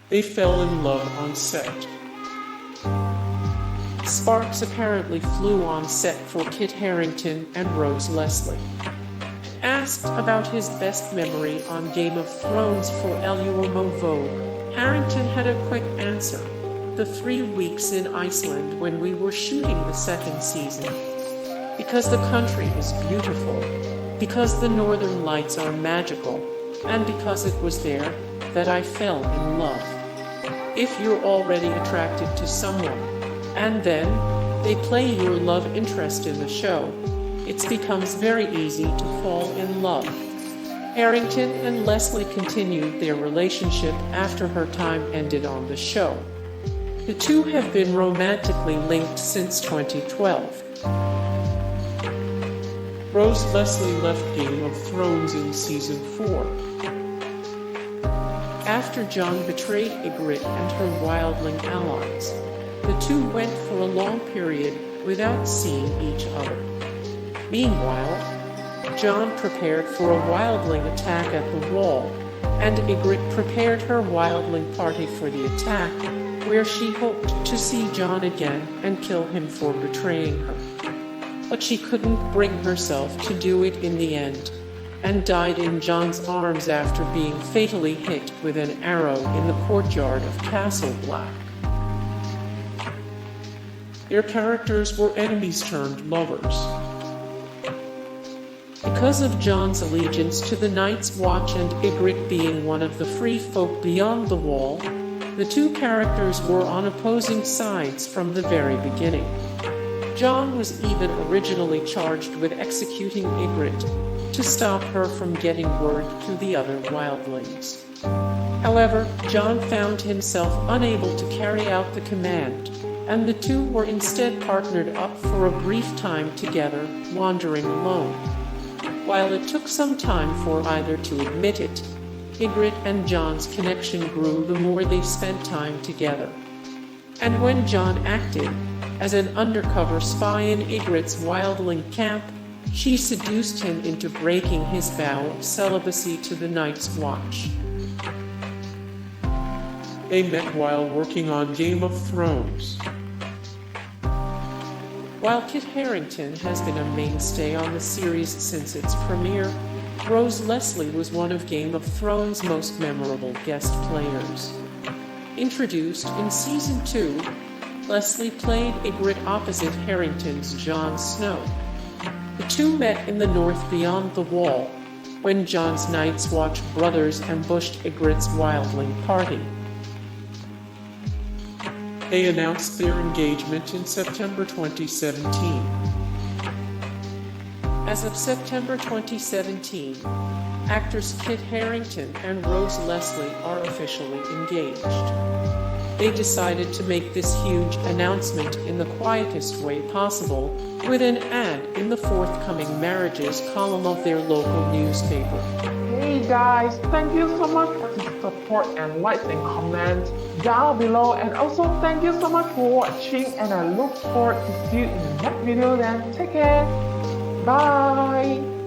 They fell in love on set. Sparks apparently flew on set for Kit Harington and Rose Leslie. Asked about his best memory on Game of Thrones for upromances, Harington had a quick answer. The 3 weeks in Iceland when we were shooting the second season. Because the country is beautiful, because the northern lights are magical, and because it was there that I fell in love. If you're already attracted to someone, and then they play your love interest in the show, it becomes very easy to fall in love. Harington and Leslie continued their relationship after her time ended on the show. The two have been romantically linked since 2012. Rose Leslie left Game of Thrones in season 4. After Jon betrayed Ygritte and her wildling allies, the two went for a long period without seeing each other. Meanwhile, Jon prepared for a wildling attack at the wall, and Ygritte prepared her wildling party for the attack, where she hoped to see Jon again and kill him for betraying her. But she couldn't bring herself to do it in the end, and died in Jon's arms after being fatally hit with an arrow in the courtyard of Castle Black. Their characters were enemies turned lovers. Because of Jon's allegiance to the Night's Watch and Ygritte being one of the free folk beyond the wall, the two characters were on opposing sides from the very beginning. Jon was even originally charged with executing Ygritte to stop her from getting word to the other wildlings. However, Jon found himself unable to carry out the command, and the two were instead partnered up for a brief time together, wandering alone. While it took some time for either to admit it, Ygritte and Jon's connection grew the more they spent time together. And when Jon acted as an undercover spy in Ygritte's wildling camp, she seduced him into breaking his vow of celibacy to the Night's Watch. They met while working on Game of Thrones. While Kit Harington has been a mainstay on the series since its premiere, Rose Leslie was one of Game of Thrones' most memorable guest players. Introduced in Season 2, Leslie played Ygritte opposite Harington's Jon Snow. The two met in the north beyond the wall, when Jon's Night's Watch brothers ambushed Ygritte's wildling party. They announced their engagement in September 2017. As of September 2017, actors Kit Harington and Rose Leslie are officially engaged. They decided to make this huge announcement in the quietest way possible, with an ad in the forthcoming marriages column of their local newspaper. Hey guys, thank you so much for the support and likes and comments down below, and also thank you so much for watching, and I look forward to see you in the next video then. Take care. Bye.